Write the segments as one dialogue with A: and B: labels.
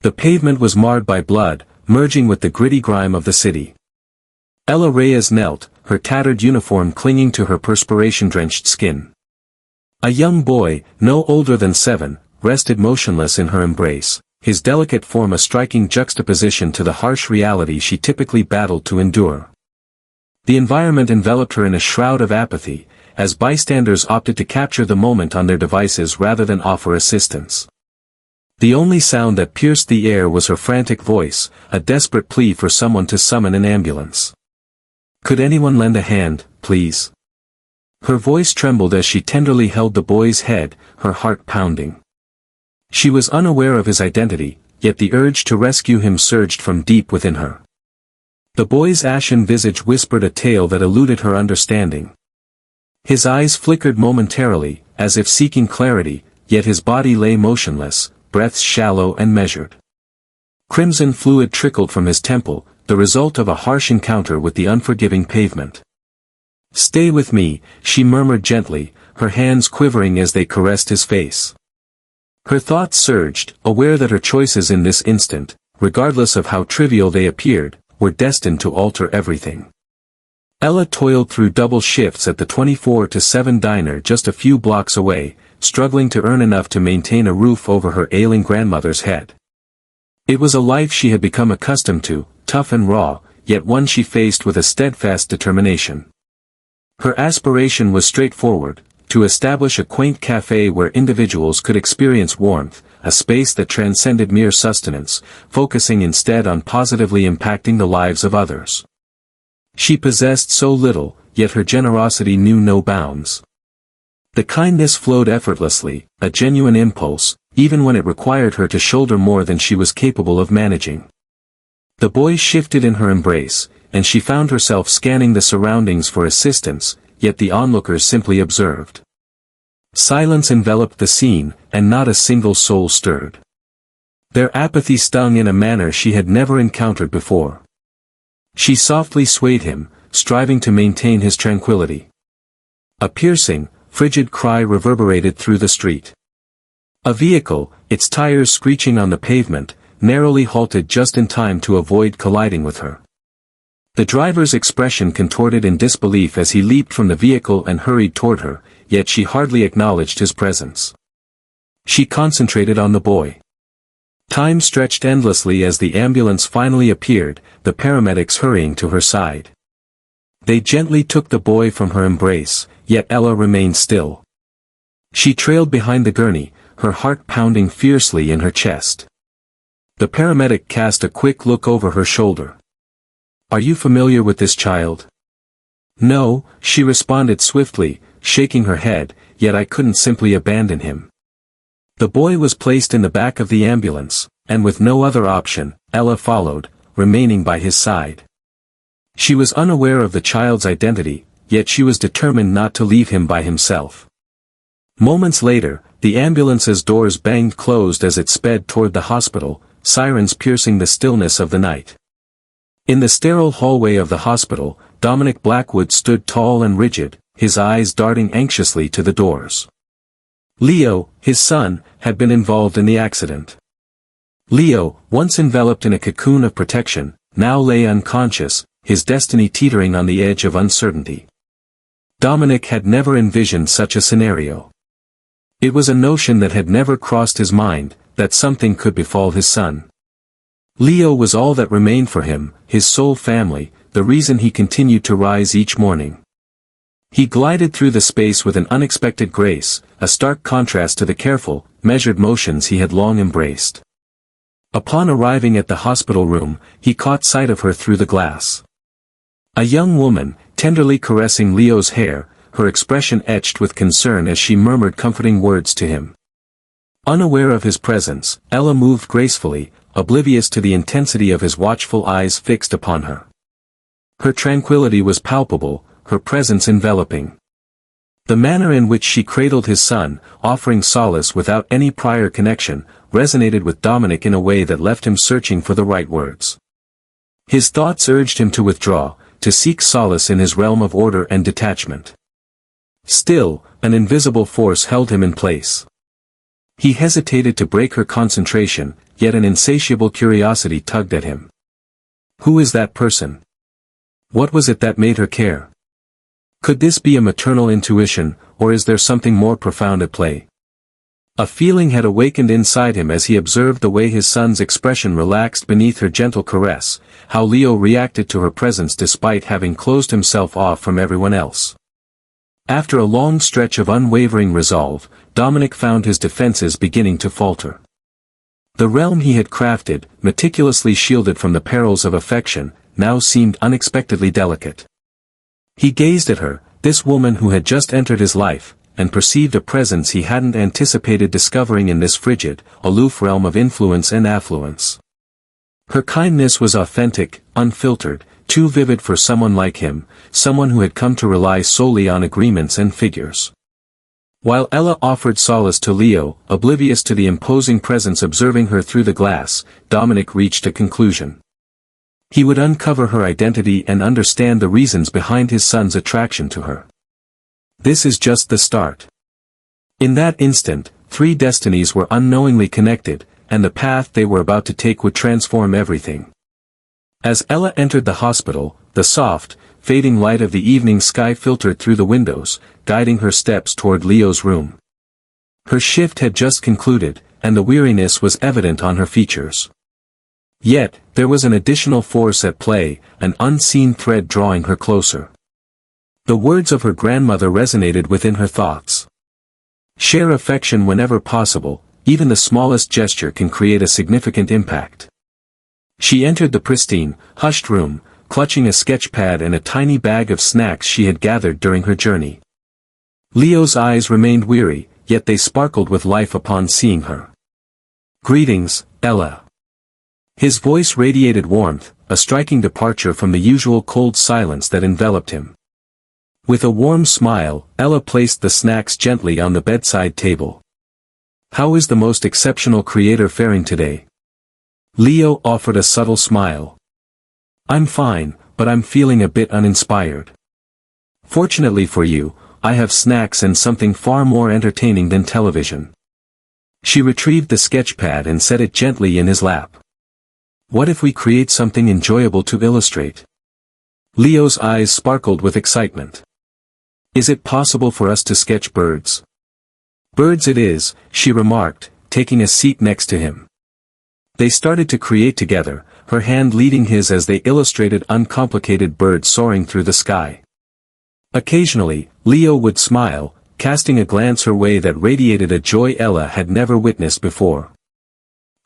A: The pavement was marred by blood, merging with the gritty grime of the city. Ella Reyes knelt, her tattered uniform clinging to her perspiration-drenched skin. A young boy, no older than 7, rested motionless in her embrace, his delicate form a striking juxtaposition to the harsh reality she typically battled to endure. The environment enveloped her in a shroud of apathy, as bystanders opted to capture the moment on their devices rather than offer assistance. The only sound that pierced the air was her frantic voice, a desperate plea for someone to summon an ambulance. "Could anyone lend a hand, please?" Her voice trembled as she tenderly held the boy's head, her heart pounding. She was unaware of his identity, yet the urge to rescue him surged from deep within her. The boy's ashen visage whispered a tale that eluded her understanding. His eyes flickered momentarily, as if seeking clarity, yet his body lay motionless, breaths shallow and measured. Crimson fluid trickled from his temple, the result of a harsh encounter with the unforgiving pavement. "Stay with me," she murmured gently, her hands quivering as they caressed his face. Her thoughts surged, aware that her choices in this instant, regardless of how trivial they appeared, were destined to alter everything. Ella toiled through double shifts at the 24-7 diner just a few blocks away, struggling to earn enough to maintain a roof over her ailing grandmother's head. It was a life she had become accustomed to, tough and raw, yet one she faced with a steadfast determination. Her aspiration was straightforward, to establish a quaint cafe where individuals could experience warmth, a space that transcended mere sustenance, focusing instead on positively impacting the lives of others. She possessed so little, yet her generosity knew no bounds. The kindness flowed effortlessly, a genuine impulse, even when it required her to shoulder more than she was capable of managing. The boy shifted in her embrace, and she found herself scanning the surroundings for assistance, yet the onlookers simply observed. Silence enveloped the scene, and not a single soul stirred. Their apathy stung in a manner she had never encountered before. She softly swayed him, striving to maintain his tranquility. A piercing, frigid cry reverberated through the street. A vehicle, its tires screeching on the pavement, narrowly halted just in time to avoid colliding with her. The driver's expression contorted in disbelief as he leaped from the vehicle and hurried toward her, yet she hardly acknowledged his presence. She concentrated on the boy. Time stretched endlessly as the ambulance finally appeared, the paramedics hurrying to her side. They gently took the boy from her embrace, yet Ella remained still. She trailed behind the gurney, her heart pounding fiercely in her chest. The paramedic cast a quick look over her shoulder. "Are you familiar with this child?" "No," she responded swiftly, shaking her head, "yet I couldn't simply abandon him." The boy was placed in the back of the ambulance, and with no other option, Ella followed, remaining by his side. She was unaware of the child's identity, yet she was determined not to leave him by himself. Moments later, the ambulance's doors banged closed as it sped toward the hospital, sirens piercing the stillness of the night. In the sterile hallway of the hospital, Dominic Blackwood stood tall and rigid, his eyes darting anxiously to the doors. Leo, his son, had been involved in the accident. Leo, once enveloped in a cocoon of protection, now lay unconscious, his destiny teetering on the edge of uncertainty. Dominic had never envisioned such a scenario. It was a notion that had never crossed his mind, that something could befall his son. Leo was all that remained for him, his sole family, the reason he continued to rise each morning. He glided through the space with an unexpected grace, a stark contrast to the careful, measured motions he had long embraced. Upon arriving at the hospital room, he caught sight of her through the glass. A young woman, tenderly caressing Leo's hair, her expression etched with concern as she murmured comforting words to him. Unaware of his presence, Ella moved gracefully, oblivious to the intensity of his watchful eyes fixed upon her. Her tranquility was palpable, her presence enveloping. The manner in which she cradled his son, offering solace without any prior connection, resonated with Dominic in a way that left him searching for the right words. His thoughts urged him to withdraw, to seek solace in his realm of order and detachment. Still, an invisible force held him in place. He hesitated to break her concentration, yet an insatiable curiosity tugged at him. Who is that person? What was it that made her care? Could this be a maternal intuition, or is there something more profound at play? A feeling had awakened inside him as he observed the way his son's expression relaxed beneath her gentle caress, how Leo reacted to her presence despite having closed himself off from everyone else. After a long stretch of unwavering resolve, Dominic found his defenses beginning to falter. The realm he had crafted, meticulously shielded from the perils of affection, now seemed unexpectedly delicate. He gazed at her, this woman who had just entered his life, and perceived a presence he hadn't anticipated discovering in this frigid, aloof realm of influence and affluence. Her kindness was authentic, unfiltered, too vivid for someone like him, someone who had come to rely solely on agreements and figures. While Ella offered solace to Leo, oblivious to the imposing presence observing her through the glass, Dominic reached a conclusion. He would uncover her identity and understand the reasons behind his son's attraction to her. This is just the start. In that instant, three destinies were unknowingly connected, and the path they were about to take would transform everything. As Ella entered the hospital, the soft, fading light of the evening sky filtered through the windows, guiding her steps toward Leo's room. Her shift had just concluded, and the weariness was evident on her features. Yet, there was an additional force at play, an unseen thread drawing her closer. The words of her grandmother resonated within her thoughts. Share affection whenever possible, even the smallest gesture can create a significant impact. She entered the pristine, hushed room, clutching a sketch pad and a tiny bag of snacks she had gathered during her journey. Leo's eyes remained weary, yet they sparkled with life upon seeing her. "Greetings, Ella." His voice radiated warmth, a striking departure from the usual cold silence that enveloped him. With a warm smile, Ella placed the snacks gently on the bedside table. "How is the most exceptional creator faring today?" Leo offered a subtle smile. "I'm fine, but I'm feeling a bit uninspired. Fortunately for you, I have snacks and something far more entertaining than television." She retrieved the sketchpad and set it gently in his lap. "What if we create something enjoyable to illustrate?" Leo's eyes sparkled with excitement. "Is it possible for us to sketch birds?" "Birds it is," she remarked, taking a seat next to him. They started to create together, her hand leading his as they illustrated uncomplicated birds soaring through the sky. Occasionally, Leo would smile, casting a glance her way that radiated a joy Ella had never witnessed before.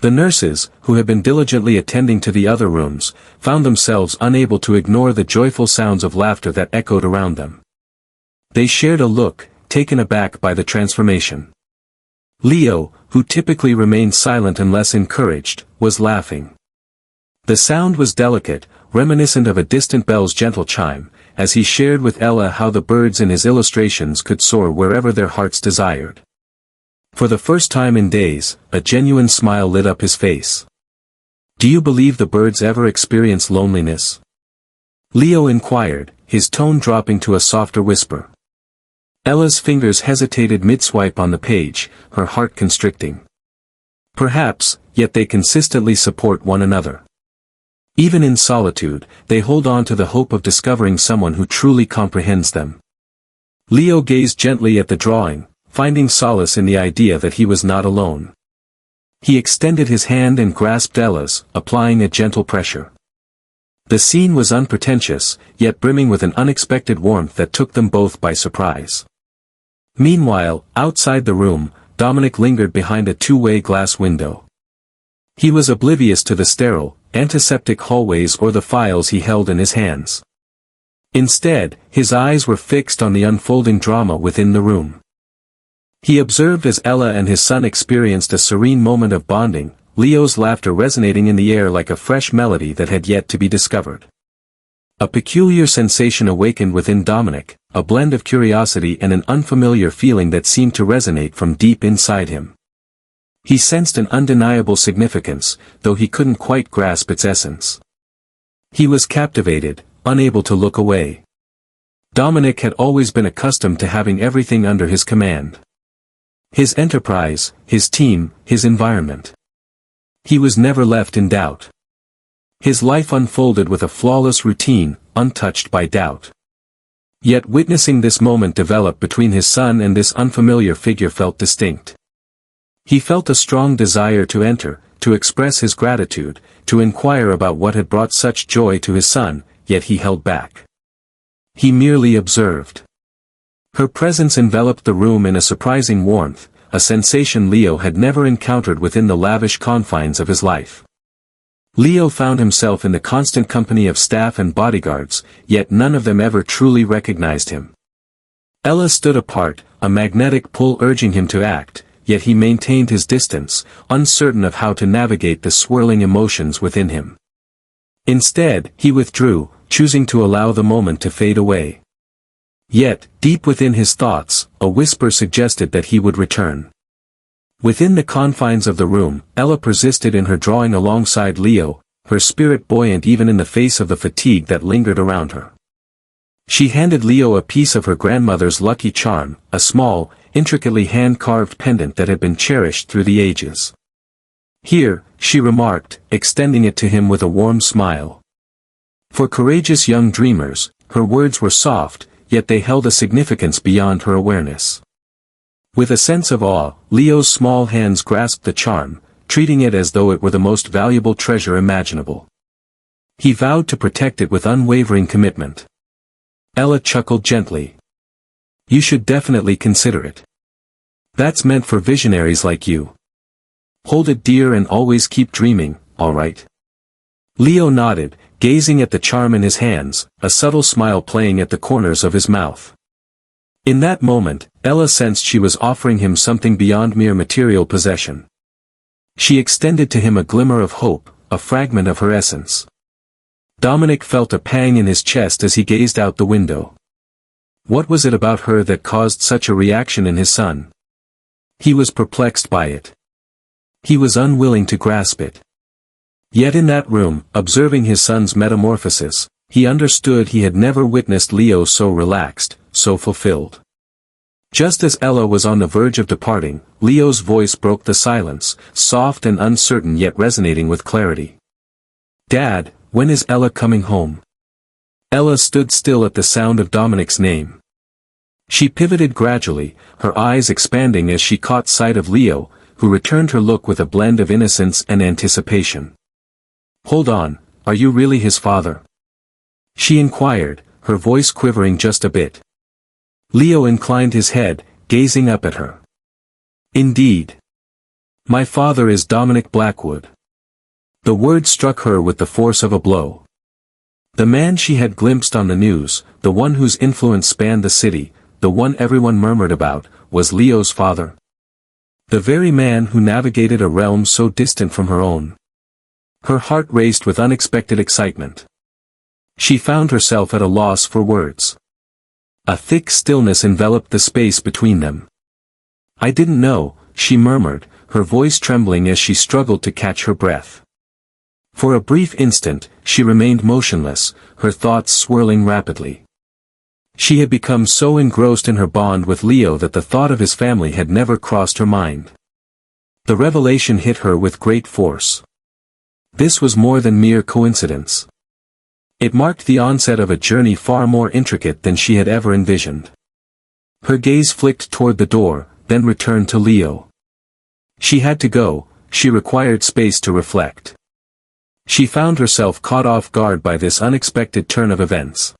A: The nurses, who had been diligently attending to the other rooms, found themselves unable to ignore the joyful sounds of laughter that echoed around them. They shared a look, taken aback by the transformation. Leo, who typically remained silent unless encouraged, was laughing. The sound was delicate, reminiscent of a distant bell's gentle chime, as he shared with Ella how the birds in his illustrations could soar wherever their hearts desired. For the first time in days, a genuine smile lit up his face. "Do you believe the birds ever experience loneliness?" Leo inquired, his tone dropping to a softer whisper. Ella's fingers hesitated mid-swipe on the page, her heart constricting. "Perhaps, yet they consistently support one another. Even in solitude, they hold on to the hope of discovering someone who truly comprehends them." Leo gazed gently at the drawing, finding solace in the idea that he was not alone. He extended his hand and grasped Ella's, applying a gentle pressure. The scene was unpretentious, yet brimming with an unexpected warmth that took them both by surprise. Meanwhile, outside the room, Dominic lingered behind a two-way glass window. He was oblivious to the sterile, antiseptic hallways or the files he held in his hands. Instead, his eyes were fixed on the unfolding drama within the room. He observed as Ella and his son experienced a serene moment of bonding, Leo's laughter resonating in the air like a fresh melody that had yet to be discovered. A peculiar sensation awakened within Dominic, a blend of curiosity and an unfamiliar feeling that seemed to resonate from deep inside him. He sensed an undeniable significance, though he couldn't quite grasp its essence. He was captivated, unable to look away. Dominic had always been accustomed to having everything under his command. His enterprise, his team, his environment. He was never left in doubt. His life unfolded with a flawless routine, untouched by doubt. Yet witnessing this moment develop between his son and this unfamiliar figure felt distinct. He felt a strong desire to enter, to express his gratitude, to inquire about what had brought such joy to his son, yet he held back. He merely observed. Her presence enveloped the room in a surprising warmth, a sensation Leo had never encountered within the lavish confines of his life. Leo found himself in the constant company of staff and bodyguards, yet none of them ever truly recognized him. Ella stood apart, a magnetic pull urging him to act, yet he maintained his distance, uncertain of how to navigate the swirling emotions within him. Instead, he withdrew, choosing to allow the moment to fade away. Yet, deep within his thoughts, a whisper suggested that he would return. Within the confines of the room, Ella persisted in her drawing alongside Leo, her spirit buoyant even in the face of the fatigue that lingered around her. She handed Leo a piece of her grandmother's lucky charm, a small, intricately hand-carved pendant that had been cherished through the ages. "Here," she remarked, extending it to him with a warm smile. For courageous young dreamers, her words were soft, yet they held a significance beyond her awareness. With a sense of awe, Leo's small hands grasped the charm, treating it as though it were the most valuable treasure imaginable. He vowed to protect it with unwavering commitment. Ella chuckled gently. "You should definitely consider it. That's meant for visionaries like you. Hold it dear and always keep dreaming, all right?" Leo nodded, gazing at the charm in his hands, a subtle smile playing at the corners of his mouth. In that moment, Ella sensed she was offering him something beyond mere material possession. She extended to him a glimmer of hope, a fragment of her essence. Dominic felt a pang in his chest as he gazed out the window. What was it about her that caused such a reaction in his son? He was perplexed by it. He was unwilling to grasp it. Yet in that room, observing his son's metamorphosis, he understood he had never witnessed Leo so relaxed, so fulfilled. Just as Ella was on the verge of departing, Leo's voice broke the silence, soft and uncertain yet resonating with clarity. "Dad, when is Ella coming home?" Ella stood still at the sound of Dominic's name. She pivoted gradually, her eyes expanding as she caught sight of Leo, who returned her look with a blend of innocence and anticipation. "Hold on, are you really his father?" she inquired, her voice quivering just a bit. Leo inclined his head, gazing up at her. "Indeed. My father is Dominic Blackwood." The word struck her with the force of a blow. The man she had glimpsed on the news, the one whose influence spanned the city, the one everyone murmured about, was Leo's father. The very man who navigated a realm so distant from her own. Her heart raced with unexpected excitement. She found herself at a loss for words. A thick stillness enveloped the space between them. "I didn't know," she murmured, her voice trembling as she struggled to catch her breath. For a brief instant, she remained motionless, her thoughts swirling rapidly. She had become so engrossed in her bond with Leo that the thought of his family had never crossed her mind. The revelation hit her with great force. This was more than mere coincidence. It marked the onset of a journey far more intricate than she had ever envisioned. Her gaze flicked toward the door, then returned to Leo. She had to go, she required space to reflect. She found herself caught off guard by this unexpected turn of events.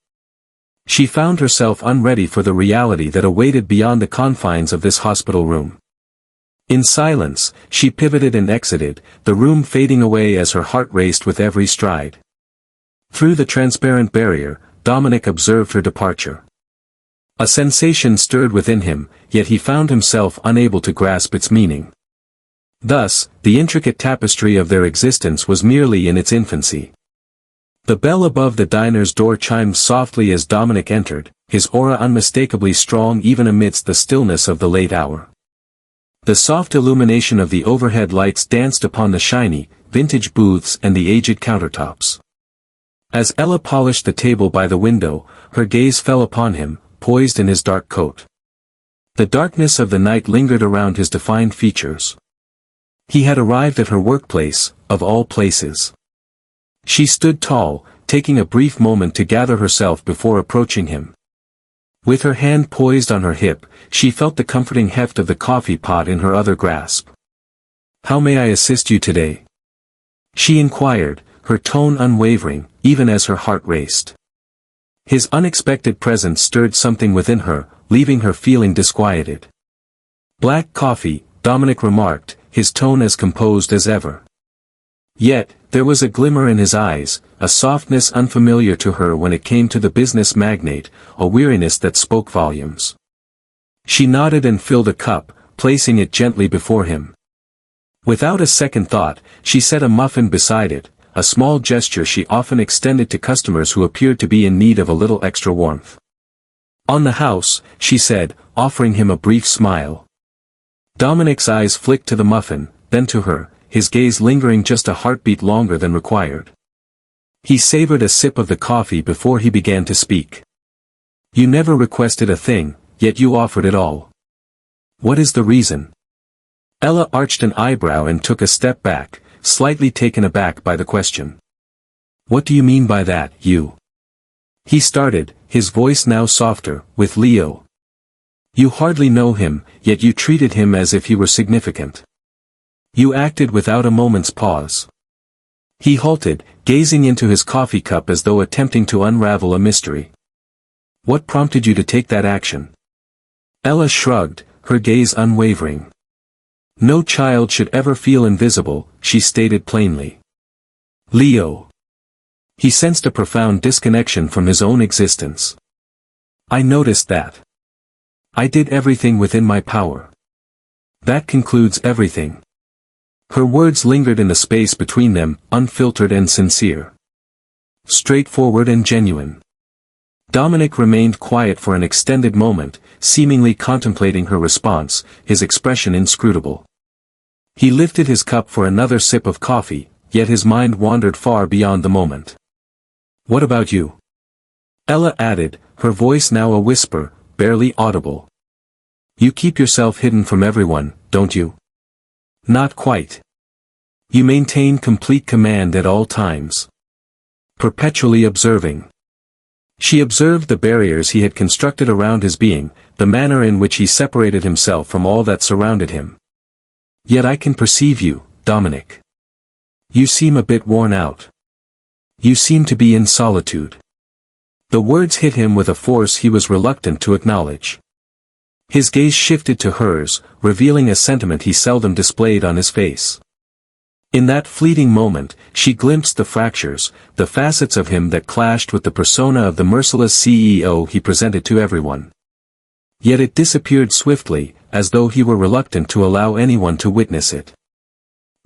A: She found herself unready for the reality that awaited beyond the confines of this hospital room. In silence, she pivoted and exited, the room fading away as her heart raced with every stride. Through the transparent barrier, Dominic observed her departure. A sensation stirred within him, yet he found himself unable to grasp its meaning. Thus, the intricate tapestry of their existence was merely in its infancy. The bell above the diner's door chimed softly as Dominic entered, his aura unmistakably strong even amidst the stillness of the late hour. The soft illumination of the overhead lights danced upon the shiny, vintage booths and the aged countertops. As Ella polished the table by the window, her gaze fell upon him, poised in his dark coat. The darkness of the night lingered around his defined features. He had arrived at her workplace, of all places. She stood tall, taking a brief moment to gather herself before approaching him. With her hand poised on her hip, she felt the comforting heft of the coffee pot in her other grasp. "How may I assist you today?" she inquired, her tone unwavering, even as her heart raced. His unexpected presence stirred something within her, leaving her feeling disquieted. "Black coffee," Dominic remarked, his tone as composed as ever. Yet, there was a glimmer in his eyes, a softness unfamiliar to her when it came to the business magnate, a weariness that spoke volumes. She nodded and filled a cup, placing it gently before him. Without a second thought, she set a muffin beside it, a small gesture she often extended to customers who appeared to be in need of a little extra warmth. "On the house," she said, offering him a brief smile. Dominic's eyes flicked to the muffin, then to her, his gaze lingering just a heartbeat longer than required. He savored a sip of the coffee before he began to speak. "You never requested a thing, yet you offered it all. What is the reason?" Ella arched an eyebrow and took a step back, slightly taken aback by the question. "What do you mean by that, you?" He started, his voice now softer, "With Leo. You hardly know him, yet you treated him as if he were significant. You acted without a moment's pause." He halted, gazing into his coffee cup as though attempting to unravel a mystery. "What prompted you to take that action?" Ella shrugged, her gaze unwavering. "No child should ever feel invisible," she stated plainly. "Leo." He sensed a profound disconnection from his own existence. "I noticed that. I did everything within my power. That concludes everything." Her words lingered in the space between them, unfiltered and sincere. Straightforward and genuine. Dominic remained quiet for an extended moment, seemingly contemplating her response, his expression inscrutable. He lifted his cup for another sip of coffee, yet his mind wandered far beyond the moment. "What about you?" Ella added, her voice now a whisper, barely audible. "You keep yourself hidden from everyone, don't you?" "Not quite. You maintain complete command at all times. Perpetually observing." She observed the barriers he had constructed around his being, the manner in which he separated himself from all that surrounded him. "Yet I can perceive you, Dominic. You seem a bit worn out. You seem to be in solitude." The words hit him with a force he was reluctant to acknowledge. His gaze shifted to hers, revealing a sentiment he seldom displayed on his face. In that fleeting moment, she glimpsed the fractures, the facets of him that clashed with the persona of the merciless CEO he presented to everyone. Yet it disappeared swiftly, as though he were reluctant to allow anyone to witness it.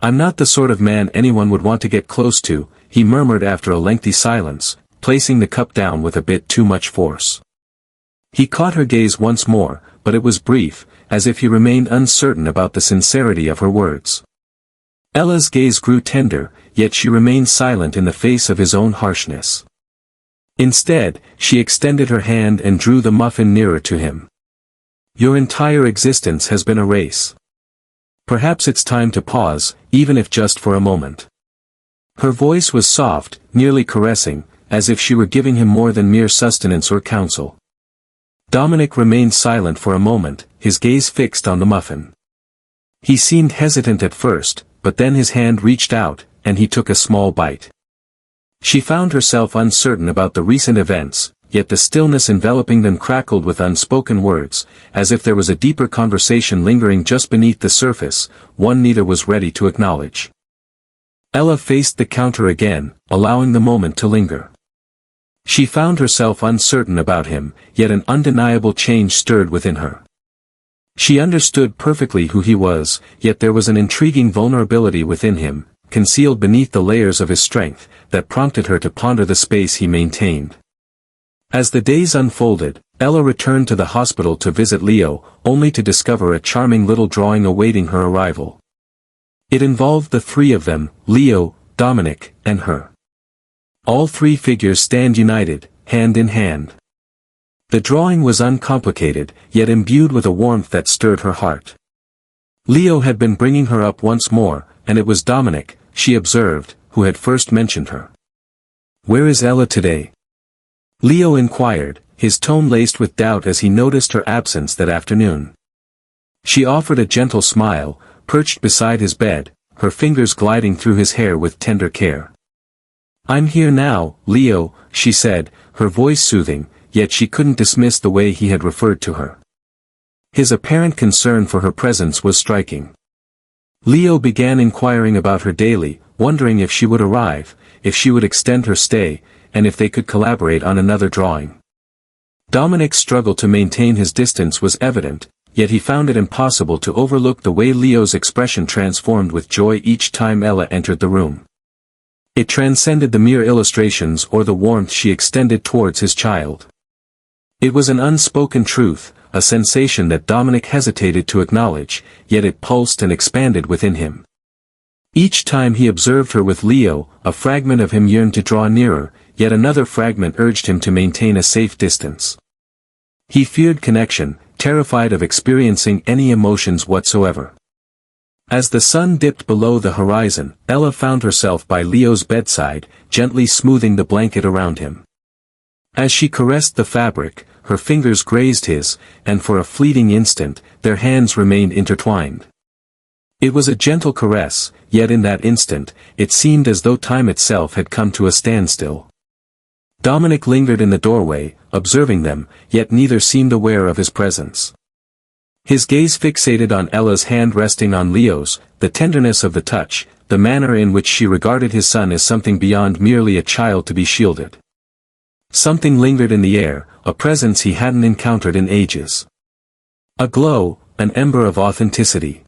A: "I'm not the sort of man anyone would want to get close to," he murmured after a lengthy silence, placing the cup down with a bit too much force. He caught her gaze once more, but it was brief, as if he remained uncertain about the sincerity of her words. Ella's gaze grew tender, yet she remained silent in the face of his own harshness. Instead, she extended her hand and drew the muffin nearer to him. "Your entire existence has been a race. Perhaps it's time to pause, even if just for a moment." Her voice was soft, nearly caressing, as if she were giving him more than mere sustenance or counsel. Dominic remained silent for a moment, his gaze fixed on the muffin. He seemed hesitant at first, but then his hand reached out, and he took a small bite. She found herself uncertain about the recent events, yet the stillness enveloping them crackled with unspoken words, as if there was a deeper conversation lingering just beneath the surface, one neither was ready to acknowledge. Ella faced the counter again, allowing the moment to linger. She found herself uncertain about him, yet an undeniable change stirred within her. She understood perfectly who he was, yet there was an intriguing vulnerability within him, concealed beneath the layers of his strength, that prompted her to ponder the space he maintained. As the days unfolded, Ella returned to the hospital to visit Leo, only to discover a charming little drawing awaiting her arrival. It involved the three of them, Leo, Dominic, and her. All three figures stand united, hand in hand. The drawing was uncomplicated, yet imbued with a warmth that stirred her heart. Leo had been bringing her up once more, and it was Dominic, she observed, who had first mentioned her. "Where is Ella today?" Leo inquired, his tone laced with doubt as he noticed her absence that afternoon. She offered a gentle smile, perched beside his bed, her fingers gliding through his hair with tender care. "I'm here now, Leo," she said, her voice soothing, yet she couldn't dismiss the way he had referred to her. His apparent concern for her presence was striking. Leo began inquiring about her daily, wondering if she would arrive, if she would extend her stay, and if they could collaborate on another drawing. Dominic's struggle to maintain his distance was evident, yet he found it impossible to overlook the way Leo's expression transformed with joy each time Ella entered the room. It transcended the mere illustrations or the warmth she extended towards his child. It was an unspoken truth, a sensation that Dominic hesitated to acknowledge, yet it pulsed and expanded within him. Each time he observed her with Leo, a fragment of him yearned to draw nearer, yet another fragment urged him to maintain a safe distance. He feared connection, terrified of experiencing any emotions whatsoever. As the sun dipped below the horizon, Ella found herself by Leo's bedside, gently smoothing the blanket around him. As she caressed the fabric, her fingers grazed his, and for a fleeting instant, their hands remained intertwined. It was a gentle caress, yet in that instant, it seemed as though time itself had come to a standstill. Dominic lingered in the doorway, observing them, yet neither seemed aware of his presence. His gaze fixated on Ella's hand resting on Leo's, the tenderness of the touch, the manner in which she regarded his son as something beyond merely a child to be shielded. Something lingered in the air, a presence he hadn't encountered in ages. A glow, an ember of authenticity.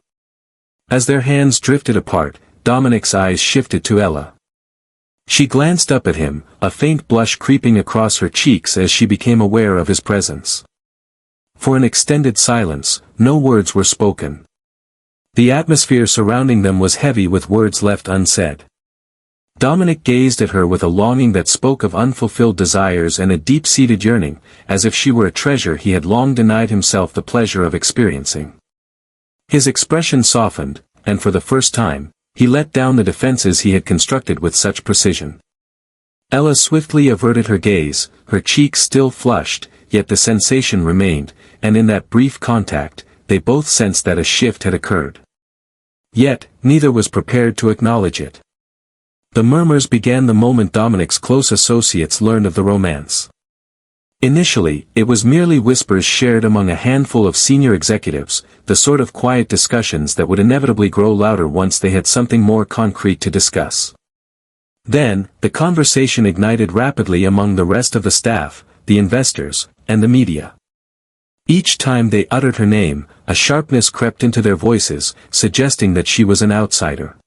A: As their hands drifted apart, Dominic's eyes shifted to Ella. She glanced up at him, a faint blush creeping across her cheeks as she became aware of his presence. For an extended silence, no words were spoken. The atmosphere surrounding them was heavy with words left unsaid. Dominic gazed at her with a longing that spoke of unfulfilled desires and a deep-seated yearning, as if she were a treasure he had long denied himself the pleasure of experiencing. His expression softened, and for the first time, he let down the defenses he had constructed with such precision. Ella swiftly averted her gaze, her cheeks still flushed, yet the sensation remained, and in that brief contact, they both sensed that a shift had occurred. Yet, neither was prepared to acknowledge it. The murmurs began the moment Dominic's close associates learned of the romance. Initially, it was merely whispers shared among a handful of senior executives, the sort of quiet discussions that would inevitably grow louder once they had something more concrete to discuss. Then, the conversation ignited rapidly among the rest of the staff, the investors, and the media. Each time they uttered her name, a sharpness crept into their voices, suggesting that she was an outsider.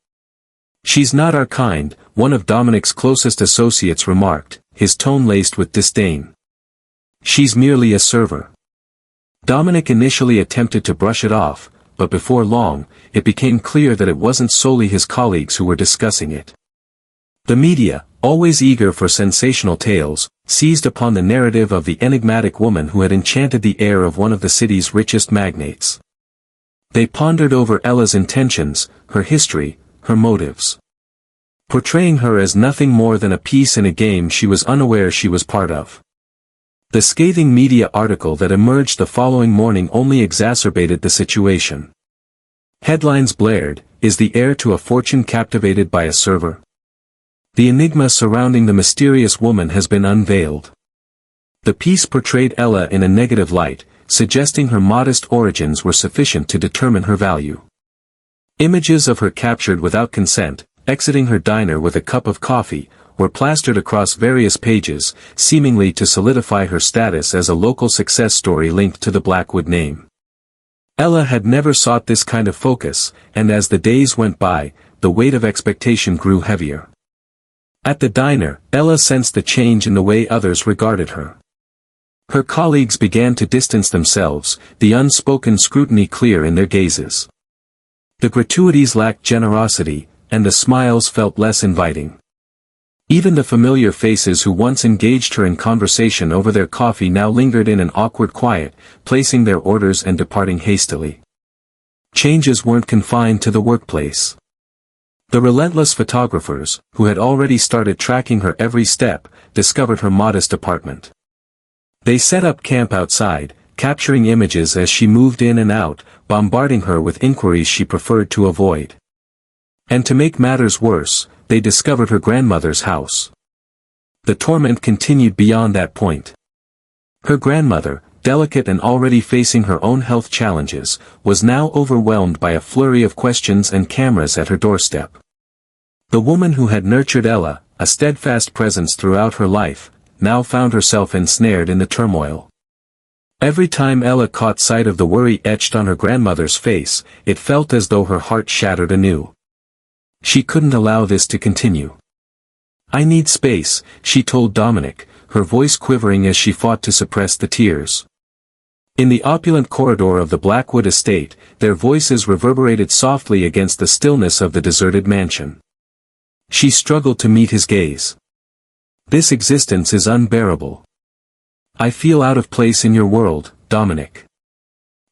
A: "She's not our kind," one of Dominic's closest associates remarked, his tone laced with disdain. "She's merely a server." Dominic initially attempted to brush it off, but before long, it became clear that it wasn't solely his colleagues who were discussing it. The media, always eager for sensational tales, seized upon the narrative of the enigmatic woman who had enchanted the heir of one of the city's richest magnates. They pondered over Ella's intentions, her history, her motives. Portraying her as nothing more than a piece in a game she was unaware she was part of. The scathing media article that emerged the following morning only exacerbated the situation. Headlines blared, "Is the heir to a fortune captivated by a server?" The enigma surrounding the mysterious woman has been unveiled. The piece portrayed Ella in a negative light, suggesting her modest origins were sufficient to determine her value. Images of her captured without consent, exiting her diner with a cup of coffee, were plastered across various pages, seemingly to solidify her status as a local success story linked to the Blackwood name. Ella had never sought this kind of focus, and as the days went by, the weight of expectation grew heavier. At the diner, Ella sensed the change in the way others regarded her. Her colleagues began to distance themselves, the unspoken scrutiny clear in their gazes. The gratuities lacked generosity, and the smiles felt less inviting. Even the familiar faces who once engaged her in conversation over their coffee now lingered in an awkward quiet, placing their orders and departing hastily. Changes weren't confined to the workplace. The relentless photographers, who had already started tracking her every step, discovered her modest apartment. They set up camp outside, capturing images as she moved in and out, bombarding her with inquiries she preferred to avoid. And to make matters worse, they discovered her grandmother's house. The torment continued beyond that point. Her grandmother, delicate and already facing her own health challenges, was now overwhelmed by a flurry of questions and cameras at her doorstep. The woman who had nurtured Ella, a steadfast presence throughout her life, now found herself ensnared in the turmoil. Every time Ella caught sight of the worry etched on her grandmother's face, it felt as though her heart shattered anew. She couldn't allow this to continue. "I need space," she told Dominic, her voice quivering as she fought to suppress the tears. In the opulent corridor of the Blackwood estate, their voices reverberated softly against the stillness of the deserted mansion. She struggled to meet his gaze. "This existence is unbearable. I feel out of place in your world, Dominic.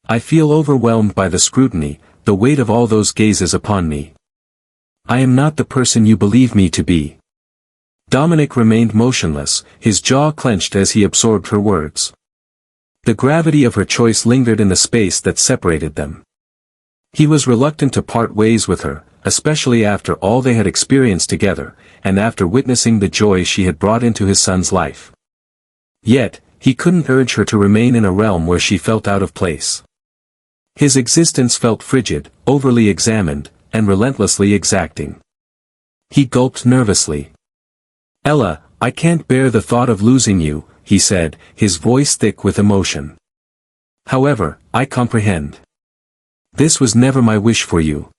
A: I feel overwhelmed by the scrutiny, the weight of all those gazes upon me. I am not the person you believe me to be." Dominic remained motionless, his jaw clenched as he absorbed her words. The gravity of her choice lingered in the space that separated them. He was reluctant to part ways with her, especially after all they had experienced together, and after witnessing the joy she had brought into his son's life. Yet, he couldn't urge her to remain in a realm where she felt out of place. His existence felt frigid, overly examined, and relentlessly exacting. He gulped nervously. "Ella, I can't bear the thought of losing you," he said, his voice thick with emotion. "However, I comprehend. This was never my wish for you.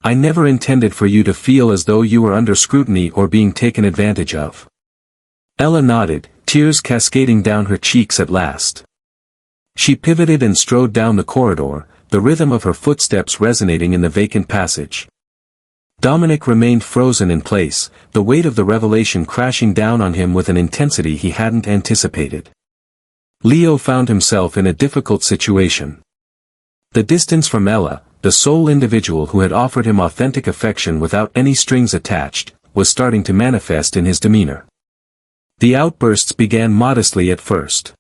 A: I never intended for you to feel as though you were under scrutiny or being taken advantage of." Ella nodded, tears cascading down her cheeks at last. She pivoted and strode down the corridor, the rhythm of her footsteps resonating in the vacant passage. Dominic remained frozen in place, the weight of the revelation crashing down on him with an intensity he hadn't anticipated. Leo found himself in a difficult situation. The distance from Ella, the sole individual who had offered him authentic affection without any strings attached, was starting to manifest in his demeanor. The outbursts began modestly at first.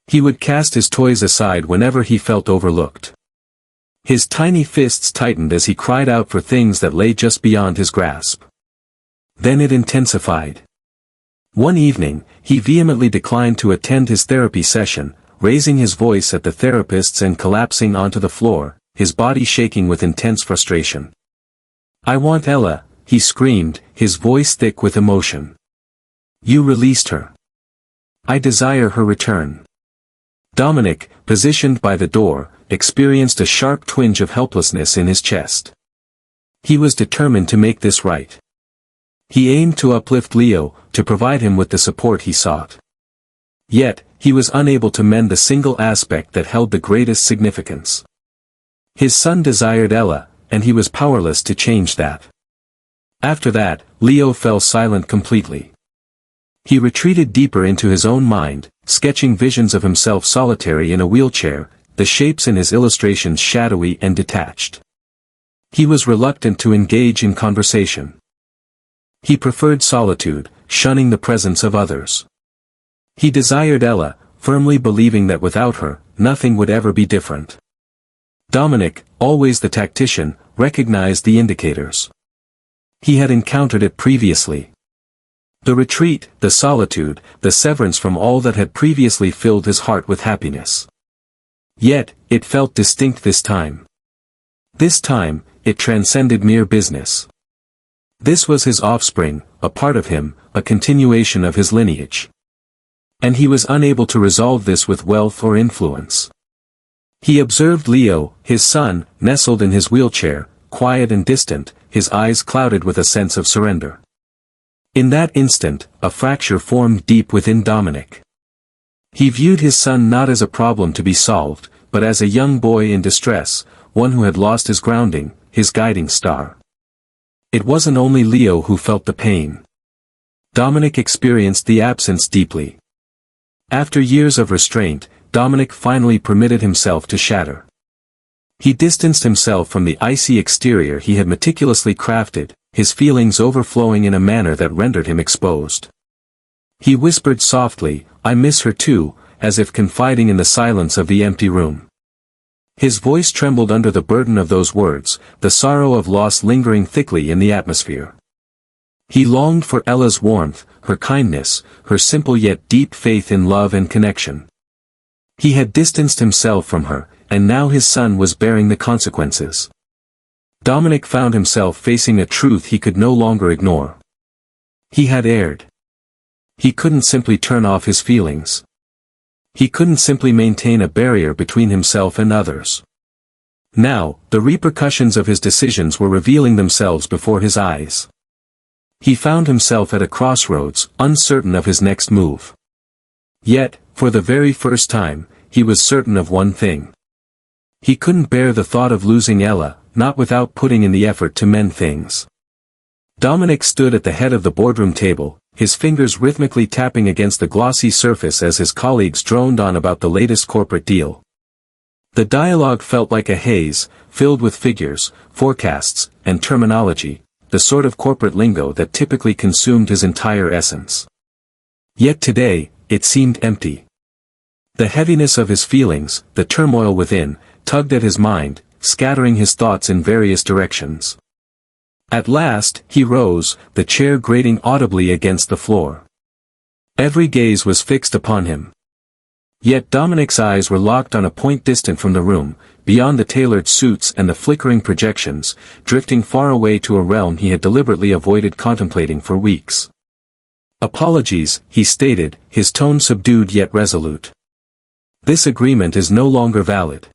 A: He would cast his toys aside whenever he felt overlooked. His tiny fists tightened as he cried out for things that lay just beyond his grasp. Then it intensified. One evening, he vehemently declined to attend his therapy session, raising his voice at the therapists and collapsing onto the floor, his body shaking with intense frustration. "I want Ella," he screamed, his voice thick with emotion. "You released her. I desire her return." Dominic, positioned by the door, experienced a sharp twinge of helplessness in his chest. He was determined to make this right. He aimed to uplift Leo, to provide him with the support he sought. Yet, he was unable to mend the single aspect that held the greatest significance. His son desired Ella, and he was powerless to change that. After that, Leo fell silent completely. He retreated deeper into his own mind, sketching visions of himself solitary in a wheelchair, the shapes in his illustrations shadowy and detached. He was reluctant to engage in conversation. He preferred solitude, shunning the presence of others. He desired Ella, firmly believing that without her, nothing would ever be different. Dominic, always the tactician, recognized the indicators. He had encountered it previously. The retreat, the solitude, the severance from all that had previously filled his heart with happiness. Yet, it felt distinct this time. This time, it transcended mere business. This was his offspring, a part of him, a continuation of his lineage. And he was unable to resolve this with wealth or influence. He observed Leo, his son, nestled in his wheelchair, quiet and distant, his eyes clouded with a sense of surrender. In that instant, a fracture formed deep within Dominic. He viewed his son not as a problem to be solved, but as a young boy in distress, one who had lost his grounding, his guiding star. It wasn't only Leo who felt the pain. Dominic experienced the absence deeply. After years of restraint, Dominic finally permitted himself to shatter. He distanced himself from the icy exterior he had meticulously crafted, his feelings overflowing in a manner that rendered him exposed. He whispered softly, "I miss her too," as if confiding in the silence of the empty room. His voice trembled under the burden of those words, the sorrow of loss lingering thickly in the atmosphere. He longed for Ella's warmth, her kindness, her simple yet deep faith in love and connection. He had distanced himself from her, and now his son was bearing the consequences. Dominic found himself facing a truth he could no longer ignore. He had erred. He couldn't simply turn off his feelings. He couldn't simply maintain a barrier between himself and others. Now, the repercussions of his decisions were revealing themselves before his eyes. He found himself at a crossroads, uncertain of his next move. Yet, for the very first time, he was certain of one thing. He couldn't bear the thought of losing Ella, not without putting in the effort to mend things. Dominic stood at the head of the boardroom table, his fingers rhythmically tapping against the glossy surface as his colleagues droned on about the latest corporate deal. The dialogue felt like a haze, filled with figures, forecasts, and terminology, the sort of corporate lingo that typically consumed his entire essence. Yet today, it seemed empty. The heaviness of his feelings, the turmoil within, tugged at his mind, scattering his thoughts in various directions. At last, he rose, the chair grating audibly against the floor. Every gaze was fixed upon him. Yet Dominic's eyes were locked on a point distant from the room, beyond the tailored suits and the flickering projections, drifting far away to a realm he had deliberately avoided contemplating for weeks. "Apologies," he stated, his tone subdued yet resolute. "This agreement is no longer valid."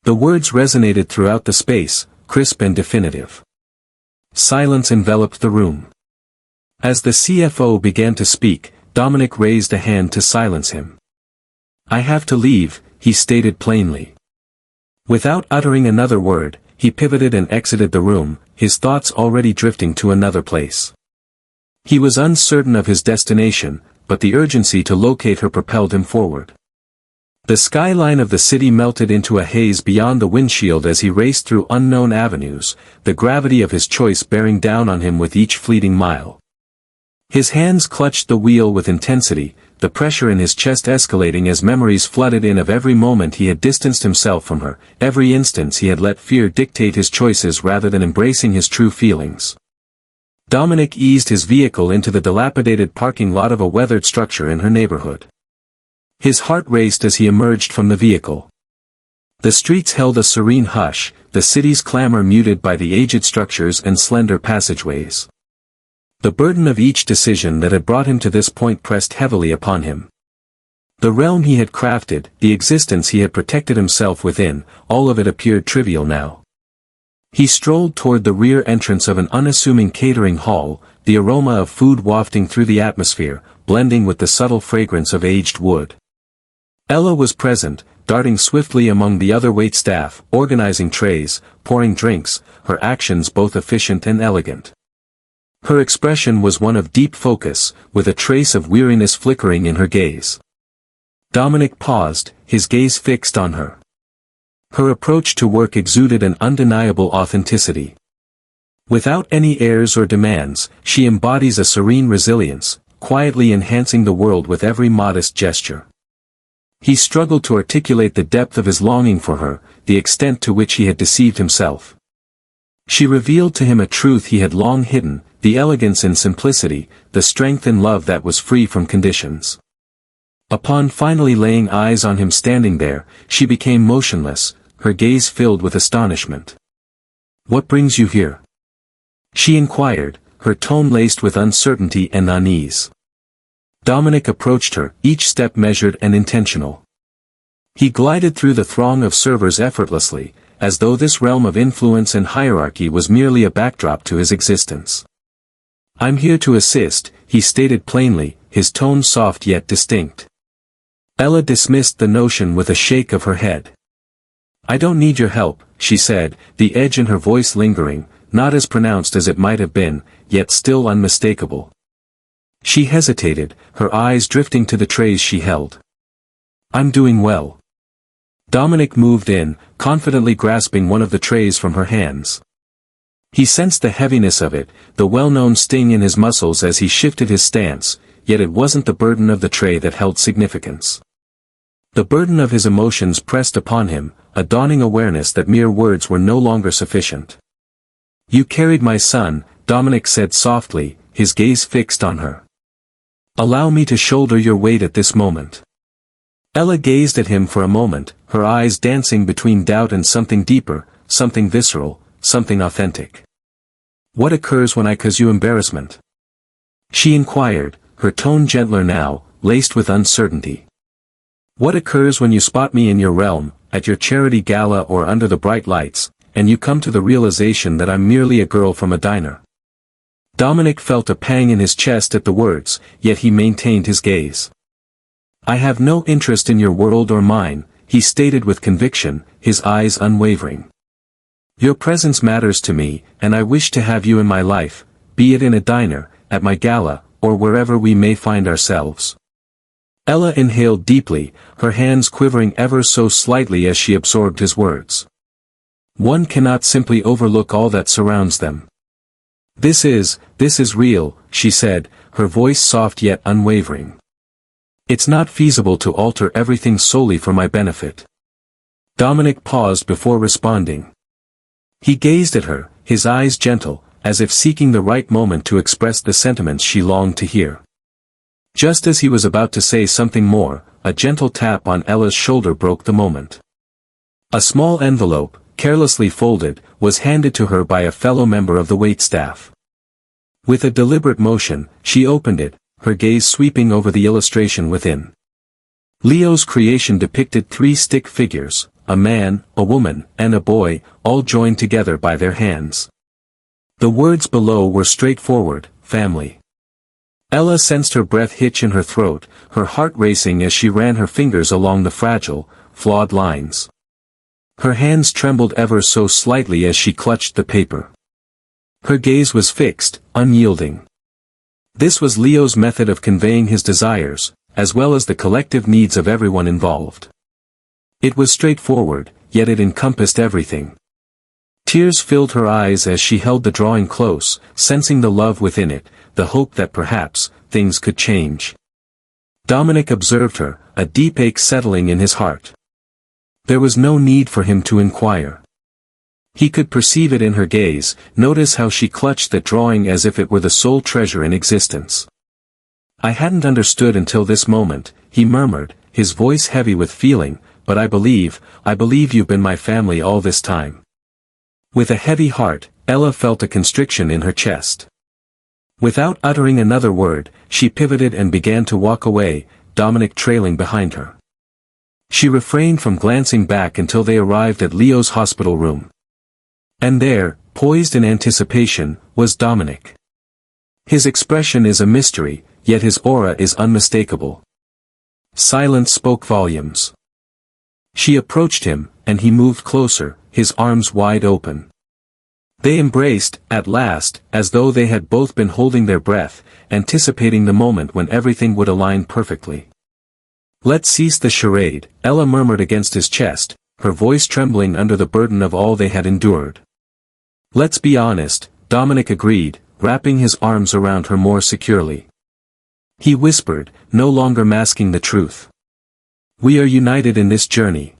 A: The words resonated throughout the space, crisp and definitive. Silence enveloped the room. As the CFO began to speak, Dominic raised a hand to silence him. "I have to leave," he stated plainly. Without uttering another word, he pivoted and exited the room, his thoughts already drifting to another place. He was uncertain of his destination, but the urgency to locate her propelled him forward. The skyline of the city melted into a haze beyond the windshield as he raced through unknown avenues, the gravity of his choice bearing down on him with each fleeting mile. His hands clutched the wheel with intensity, the pressure in his chest escalating as memories flooded in of every moment he had distanced himself from her, every instance he had let fear dictate his choices rather than embracing his true feelings. Dominic eased his vehicle into the dilapidated parking lot of a weathered structure in her neighborhood. His heart raced as he emerged from the vehicle. The streets held a serene hush, the city's clamor muted by the aged structures and slender passageways. The burden of each decision that had brought him to this point pressed heavily upon him. The realm he had crafted, the existence he had protected himself within, all of it appeared trivial now. He strolled toward the rear entrance of an unassuming catering hall, the aroma of food wafting through the atmosphere, blending with the subtle fragrance of aged wood. Ella was present, darting swiftly among the other waitstaff, organizing trays, pouring drinks, her actions both efficient and elegant. Her expression was one of deep focus, with a trace of weariness flickering in her gaze. Dominic paused, his gaze fixed on her. Her approach to work exuded an undeniable authenticity. Without any airs or demands, she embodies a serene resilience, quietly enhancing the world with every modest gesture. He struggled to articulate the depth of his longing for her, the extent to which he had deceived himself. She revealed to him a truth he had long hidden, the elegance and simplicity, the strength and love that was free from conditions. Upon finally laying eyes on him standing there, she became motionless, her gaze filled with astonishment. "What brings you here?" she inquired, her tone laced with uncertainty and unease. Dominic approached her, each step measured and intentional. He glided through the throng of servers effortlessly, as though this realm of influence and hierarchy was merely a backdrop to his existence. "I'm here to assist," he stated plainly, his tone soft yet distinct. Ella dismissed the notion with a shake of her head. "I don't need your help," she said, the edge in her voice lingering, not as pronounced as it might have been, yet still unmistakable. She hesitated, her eyes drifting to the trays she held. "I'm doing well." Dominic moved in, confidently grasping one of the trays from her hands. He sensed the heaviness of it, the well-known sting in his muscles as he shifted his stance, yet it wasn't the burden of the tray that held significance. The burden of his emotions pressed upon him, a dawning awareness that mere words were no longer sufficient. "You carried my son," Dominic said softly, his gaze fixed on her. "Allow me to shoulder your weight at this moment." Ella gazed at him for a moment, her eyes dancing between doubt and something deeper, something visceral, something authentic. "What occurs when I cause you embarrassment?" she inquired, her tone gentler now, laced with uncertainty. "What occurs when you spot me in your realm, at your charity gala or under the bright lights, and you come to the realization that I'm merely a girl from a diner?" Dominic felt a pang in his chest at the words, yet he maintained his gaze. "I have no interest in your world or mine," he stated with conviction, his eyes unwavering. "Your presence matters to me, and I wish to have you in my life, be it in a diner, at my gala, or wherever we may find ourselves." Ella inhaled deeply, her hands quivering ever so slightly as she absorbed his words. One cannot simply overlook all that surrounds them. This is real," she said, her voice soft yet unwavering. "It's not feasible to alter everything solely for my benefit." Dominic paused before responding. He gazed at her, his eyes gentle, as if seeking the right moment to express the sentiments she longed to hear. Just as he was about to say something more, a gentle tap on Ella's shoulder broke the moment. A small envelope, carelessly folded, was handed to her by a fellow member of the waitstaff. With a deliberate motion, she opened it, her gaze sweeping over the illustration within. Leo's creation depicted 3 stick figures, a man, a woman, and a boy, all joined together by their hands. The words below were straightforward: family. Ella sensed her breath hitch in her throat, her heart racing as she ran her fingers along the fragile, flawed lines. Her hands trembled ever so slightly as she clutched the paper. Her gaze was fixed, unyielding. This was Leo's method of conveying his desires, as well as the collective needs of everyone involved. It was straightforward, yet it encompassed everything. Tears filled her eyes as she held the drawing close, sensing the love within it, the hope that perhaps, things could change. Dominic observed her, a deep ache settling in his heart. There was no need for him to inquire. He could perceive it in her gaze, notice how she clutched the drawing as if it were the sole treasure in existence. "I hadn't understood until this moment," he murmured, his voice heavy with feeling, "but I believe you've been my family all this time." With a heavy heart, Ella felt a constriction in her chest. Without uttering another word, she pivoted and began to walk away, Dominic trailing behind her. She refrained from glancing back until they arrived at Leo's hospital room. And there, poised in anticipation, was Dominic. His expression is a mystery, yet his aura is unmistakable. Silence spoke volumes. She approached him, and he moved closer, his arms wide open. They embraced, at last, as though they had both been holding their breath, anticipating the moment when everything would align perfectly. "Let's cease the charade," Ella murmured against his chest, her voice trembling under the burden of all they had endured. "Let's be honest," Dominic agreed, wrapping his arms around her more securely. He whispered, no longer masking the truth. "We are united in this journey."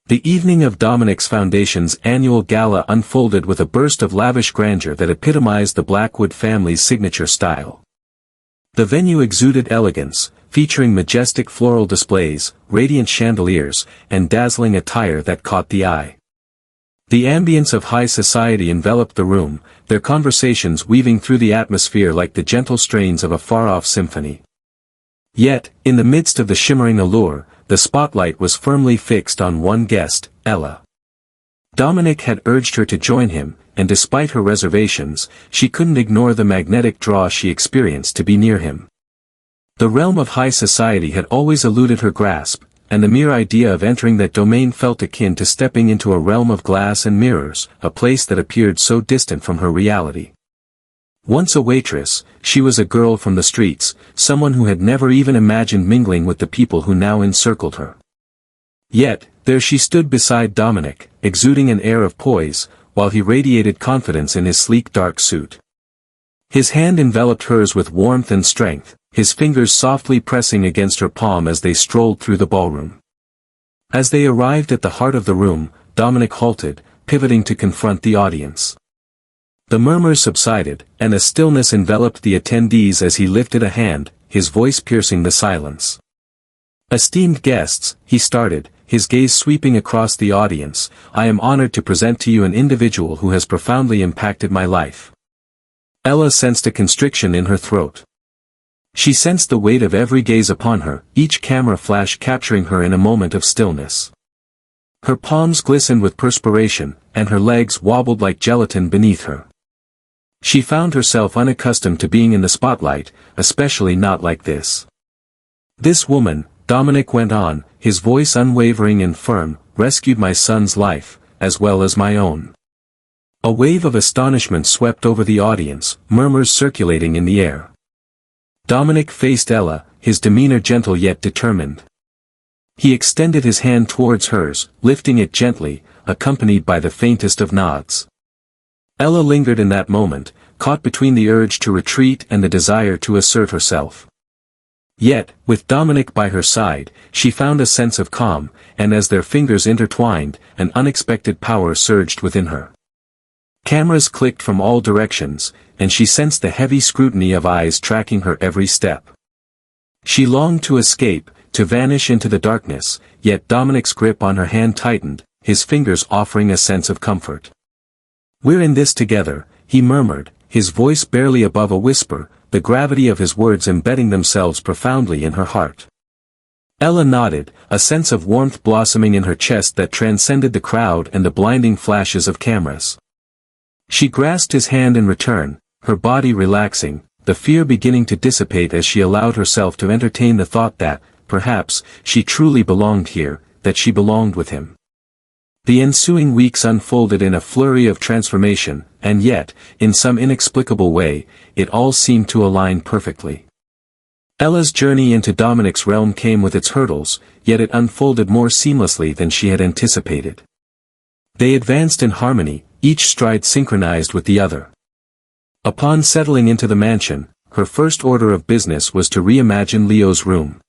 A: The evening of Dominic's Foundation's annual gala unfolded with a burst of lavish grandeur that epitomized the Blackwood family's signature style. The venue exuded elegance, featuring majestic floral displays, radiant chandeliers, and dazzling attire that caught the eye. The ambience of high society enveloped the room, their conversations weaving through the atmosphere like the gentle strains of a far-off symphony. Yet, in the midst of the shimmering allure, the spotlight was firmly fixed on one guest, Ella. Dominic had urged her to join him, and despite her reservations, she couldn't ignore the magnetic draw she experienced to be near him. The realm of high society had always eluded her grasp, and the mere idea of entering that domain felt akin to stepping into a realm of glass and mirrors, a place that appeared so distant from her reality. Once a waitress, she was a girl from the streets, someone who had never even imagined mingling with the people who now encircled her. Yet, there she stood beside Dominic, exuding an air of poise, while he radiated confidence in his sleek dark suit. His hand enveloped hers with warmth and strength, his fingers softly pressing against her palm as they strolled through the ballroom. As they arrived at the heart of the room, Dominic halted, pivoting to confront the audience. The murmurs subsided, and a stillness enveloped the attendees as he lifted a hand, his voice piercing the silence. "Esteemed guests," he started, his gaze sweeping across the audience, "I am honored to present to you an individual who has profoundly impacted my life." Ella sensed a constriction in her throat. She sensed the weight of every gaze upon her, each camera flash capturing her in a moment of stillness. Her palms glistened with perspiration, and her legs wobbled like gelatin beneath her. She found herself unaccustomed to being in the spotlight, especially not like this. "This woman," Dominic went on, his voice unwavering and firm, "rescued my son's life, as well as my own." A wave of astonishment swept over the audience, murmurs circulating in the air. Dominic faced Ella, his demeanor gentle yet determined. He extended his hand towards hers, lifting it gently, accompanied by the faintest of nods. Ella lingered in that moment, caught between the urge to retreat and the desire to assert herself. Yet, with Dominic by her side, she found a sense of calm, and as their fingers intertwined, an unexpected power surged within her. Cameras clicked from all directions, and she sensed the heavy scrutiny of eyes tracking her every step. She longed to escape, to vanish into the darkness, yet Dominic's grip on her hand tightened, his fingers offering a sense of comfort. "We're in this together," he murmured, his voice barely above a whisper, the gravity of his words embedding themselves profoundly in her heart. Ella nodded, a sense of warmth blossoming in her chest that transcended the crowd and the blinding flashes of cameras. She grasped his hand in return, her body relaxing, the fear beginning to dissipate as she allowed herself to entertain the thought that, perhaps, she truly belonged here, that she belonged with him. The ensuing weeks unfolded in a flurry of transformation, and yet, in some inexplicable way, it all seemed to align perfectly. Ella's journey into Dominic's realm came with its hurdles, yet it unfolded more seamlessly than she had anticipated. They advanced in harmony, each stride synchronized with the other. Upon settling into the mansion, her first order of business was to reimagine Leo's room.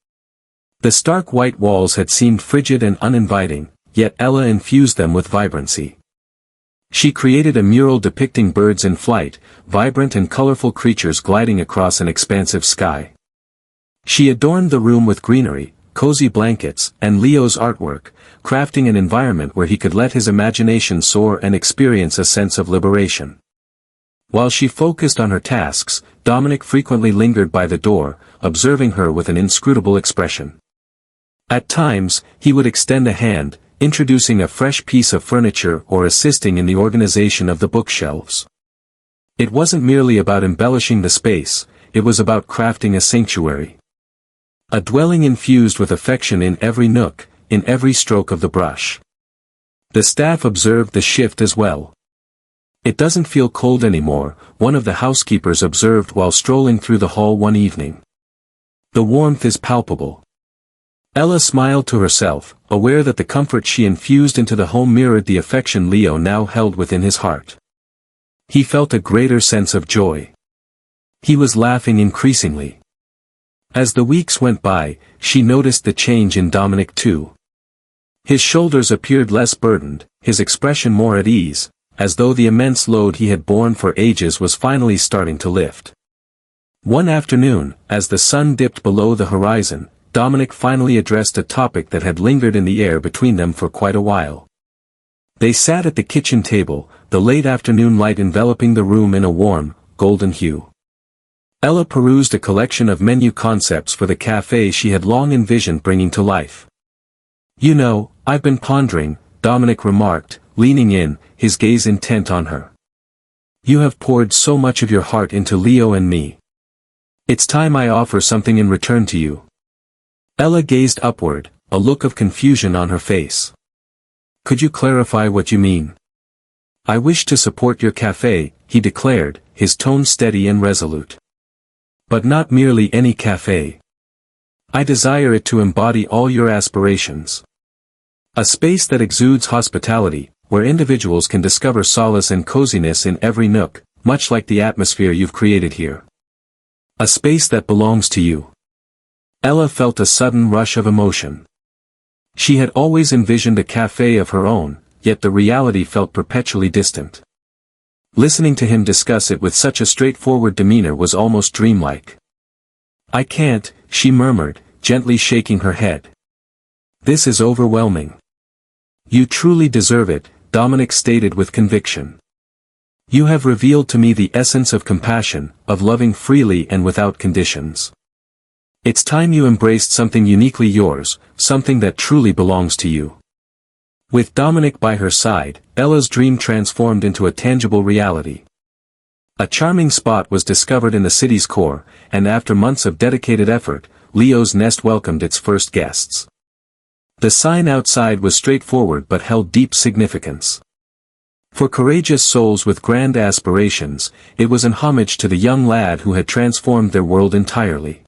A: The stark white walls had seemed frigid and uninviting, yet Ella infused them with vibrancy. She created a mural depicting birds in flight, vibrant and colorful creatures gliding across an expansive sky. She adorned the room with greenery, cozy blankets, and Leo's artwork, crafting an environment where he could let his imagination soar and experience a sense of liberation. While she focused on her tasks, Dominic frequently lingered by the door, observing her with an inscrutable expression. At times, he would extend a hand, introducing a fresh piece of furniture or assisting in the organization of the bookshelves. It wasn't merely about embellishing the space, it was about crafting a sanctuary. A dwelling infused with affection in every nook, in every stroke of the brush. The staff observed the shift as well. "It doesn't feel cold anymore," one of the housekeepers observed while strolling through the hall one evening. "The warmth is palpable." Ella smiled to herself, aware that the comfort she infused into the home mirrored the affection Leo now held within his heart. He felt a greater sense of joy. He was laughing increasingly. As the weeks went by, she noticed the change in Dominic too. His shoulders appeared less burdened, his expression more at ease, as though the immense load he had borne for ages was finally starting to lift. One afternoon, as the sun dipped below the horizon, Dominic finally addressed a topic that had lingered in the air between them for quite a while. They sat at the kitchen table, the late afternoon light enveloping the room in a warm, golden hue. Ella perused a collection of menu concepts for the cafe she had long envisioned bringing to life. "You know, I've been pondering," Dominic remarked, leaning in, his gaze intent on her. "You have poured so much of your heart into Leo and me. It's time I offer something in return to you." Ella gazed upward, a look of confusion on her face. "Could you clarify what you mean?" "I wish to support your cafe," he declared, his tone steady and resolute. But not merely any cafe. I desire it to embody all your aspirations. A space that exudes hospitality, where individuals can discover solace and coziness in every nook, much like the atmosphere you've created here. A space that belongs to you. Ella felt a sudden rush of emotion. She had always envisioned a cafe of her own, yet the reality felt perpetually distant. Listening to him discuss it with such a straightforward demeanor was almost dreamlike. I can't, she murmured, gently shaking her head. This is overwhelming. You truly deserve it, Dominic stated with conviction. You have revealed to me the essence of compassion, of loving freely and without conditions. It's time you embraced something uniquely yours, something that truly belongs to you. With Dominic by her side, Ella's dream transformed into a tangible reality. A charming spot was discovered in the city's core, and after months of dedicated effort, Leo's Nest welcomed its first guests. The sign outside was straightforward but held deep significance. For courageous souls with grand aspirations, it was an homage to the young lad who had transformed their world entirely.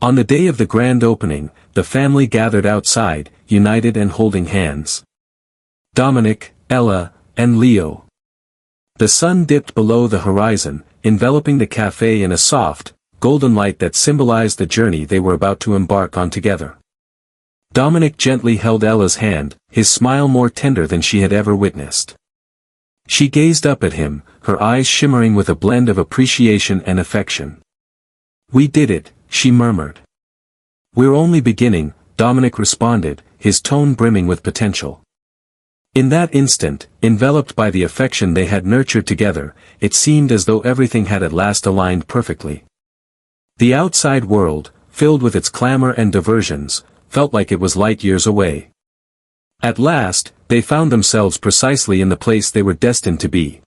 A: On the day of the grand opening, the family gathered outside, united and holding hands. Dominic, Ella, and Leo. The sun dipped below the horizon, enveloping the cafe in a soft, golden light that symbolized the journey they were about to embark on together. Dominic gently held Ella's hand, his smile more tender than she had ever witnessed. She gazed up at him, her eyes shimmering with a blend of appreciation and affection. We did it, she murmured. We're only beginning, Dominic responded, his tone brimming with potential. In that instant, enveloped by the affection they had nurtured together, it seemed as though everything had at last aligned perfectly. The outside world, filled with its clamor and diversions, felt like it was light years away. At last, they found themselves precisely in the place they were destined to be.